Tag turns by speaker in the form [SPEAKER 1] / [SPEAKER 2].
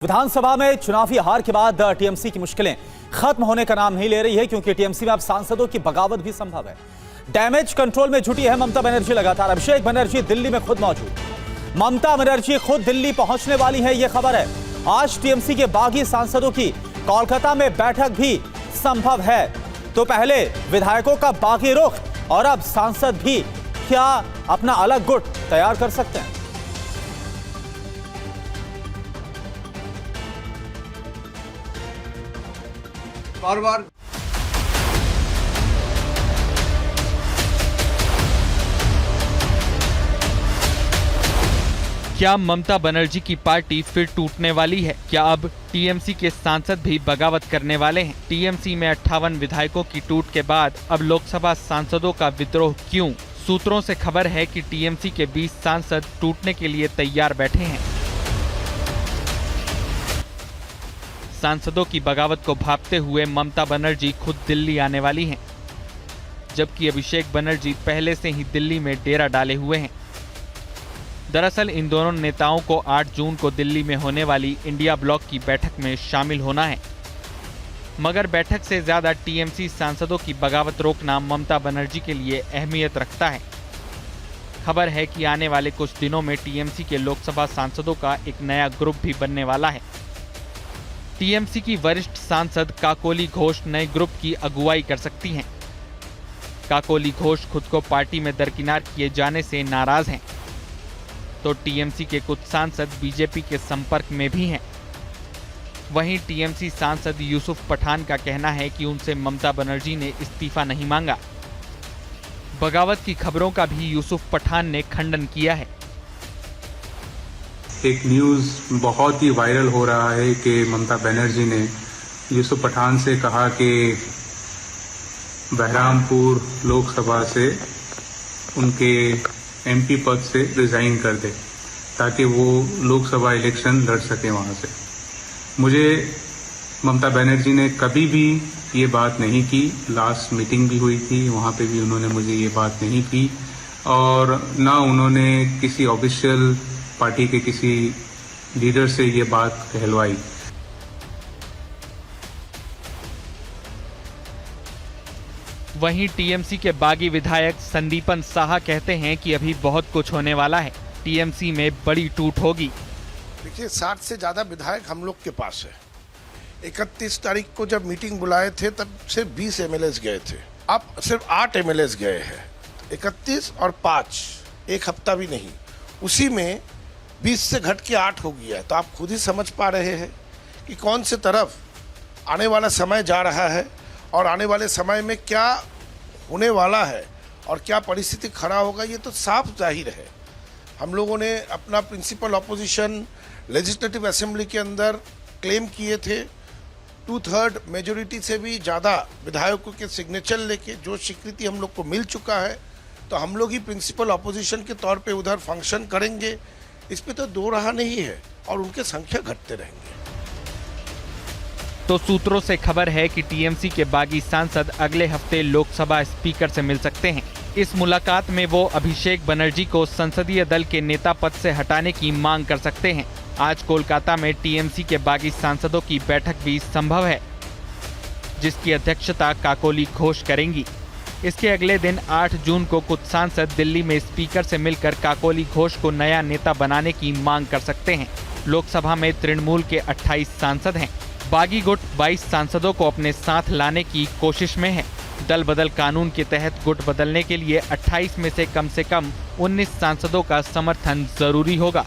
[SPEAKER 1] विधानसभा में चुनावी हार के बाद टीएमसी की मुश्किलें खत्म होने का नाम नहीं ले रही है, क्योंकि टीएमसी में अब सांसदों की बगावत भी संभव है। डैमेज कंट्रोल में जुटी है ममता बनर्जी लगातार। अभिषेक बनर्जी दिल्ली में खुद मौजूद। ममता बनर्जी खुद दिल्ली पहुंचने वाली है, यह खबर है। आज टीएमसी के बागी सांसदों की कोलकाता में बैठक भी संभव है। तो पहले विधायकों का बागी रुख और अब सांसद भी क्या अपना अलग गुट तैयार कर सकते हैं?
[SPEAKER 2] बार
[SPEAKER 3] क्या ममता बनर्जी की पार्टी फिर टूटने वाली है? क्या अब टीएमसी के सांसद भी बगावत करने वाले हैं? टीएमसी में 58 विधायकों की टूट के बाद अब लोकसभा सांसदों का विद्रोह क्यों? सूत्रों से खबर है कि टीएमसी के 20 सांसद टूटने के लिए तैयार बैठे हैं। सांसदों की बगावत को भांपते हुए ममता बनर्जी खुद दिल्ली आने वाली हैं, जबकि अभिषेक बनर्जी पहले से ही दिल्ली में डेरा डाले हुए हैं। दरअसल इन दोनों नेताओं को 8 जून को दिल्ली में होने वाली इंडिया ब्लॉक की बैठक में शामिल होना है, मगर बैठक से ज्यादा टीएमसी सांसदों की बगावत रोकना ममता बनर्जी के लिए अहमियत रखता है। खबर है कि आने वाले कुछ दिनों में टीएमसी के लोकसभा सांसदों का एक नया ग्रुप भी बनने वाला है। टीएमसी की वरिष्ठ सांसद काकोली घोष नए ग्रुप की अगुवाई कर सकती हैं। काकोली घोष खुद को पार्टी में दरकिनार किए जाने से नाराज हैं, तो टीएमसी के कुछ सांसद बीजेपी के संपर्क में भी हैं। वहीं टीएमसी सांसद यूसुफ पठान का कहना है कि उनसे ममता बनर्जी ने इस्तीफा नहीं मांगा। बगावत की खबरों का भी यूसुफ पठान ने खंडन किया है।
[SPEAKER 4] एक न्यूज़ बहुत ही वायरल हो रहा है कि ममता बनर्जी ने यूसुफ पठान से कहा कि बहरामपुर लोकसभा से उनके एमपी पद से रिजाइन कर दे ताकि वो लोकसभा इलेक्शन लड़ सके वहाँ से। मुझे ममता बनर्जी ने कभी भी ये बात नहीं की। लास्ट मीटिंग भी हुई थी, वहाँ पे भी उन्होंने मुझे ये बात नहीं की, और ना उन्होंने किसी ऑफिशियल पार्टी के किसी लीडर से ये बात कहलवाई।
[SPEAKER 3] वहीं टीएमसी के बागी विधायक संदीपन साहा कहते हैं कि अभी बहुत कुछ होने वाला है, टीएमसी में बड़ी टूट होगी।
[SPEAKER 2] देखिए, 60 से ज्यादा विधायक हम लोग के पास है। 31 तारीख को जब मीटिंग बुलाए थे तब सिर्फ 20 एमएलएस गए थे, अब सिर्फ 8 एमएलएस गए हैं। 31 और 5, एक हफ्ता भी नहीं, उसी में 20 से घट के 8 हो गया है। तो आप खुद ही समझ पा रहे हैं कि कौन से तरफ आने वाला समय जा रहा है और आने वाले समय में क्या होने वाला है और क्या परिस्थिति खड़ा होगा, ये तो साफ जाहिर है। हम लोगों ने अपना प्रिंसिपल ऑपोजिशन लेजिस्लेटिव असेंबली के अंदर क्लेम किए थे। 2/3 मेजोरिटी से भी ज़्यादा विधायकों के सिग्नेचर लेके जो स्वीकृति हम लोग को मिल चुका है, तो हम लोग ही प्रिंसिपल ऑपोजिशन के तौर पे उधर फंक्शन करेंगे। इस पे तो दो राह नहीं है और उनके संख्या घटते रहेंगे।
[SPEAKER 3] तो सूत्रों से खबर है कि टीएमसी के बागी सांसद अगले हफ्ते लोकसभा स्पीकर से मिल सकते हैं। इस मुलाकात में वो अभिषेक बनर्जी को संसदीय दल के नेता पद से हटाने की मांग कर सकते हैं। आज कोलकाता में टीएमसी के बागी सांसदों की बैठक भी संभव है, जिसकी अध्यक्षता काकोली घोष करेंगी। इसके अगले दिन 8 जून को कुछ सांसद दिल्ली में स्पीकर से मिलकर काकोली घोष को नया नेता बनाने की मांग कर सकते हैं। लोकसभा में तृणमूल के 28 सांसद हैं। बागी गुट 22 सांसदों को अपने साथ लाने की कोशिश में है। दल बदल कानून के तहत गुट बदलने के लिए 28 में से कम 19 सांसदों का समर्थन जरूरी होगा।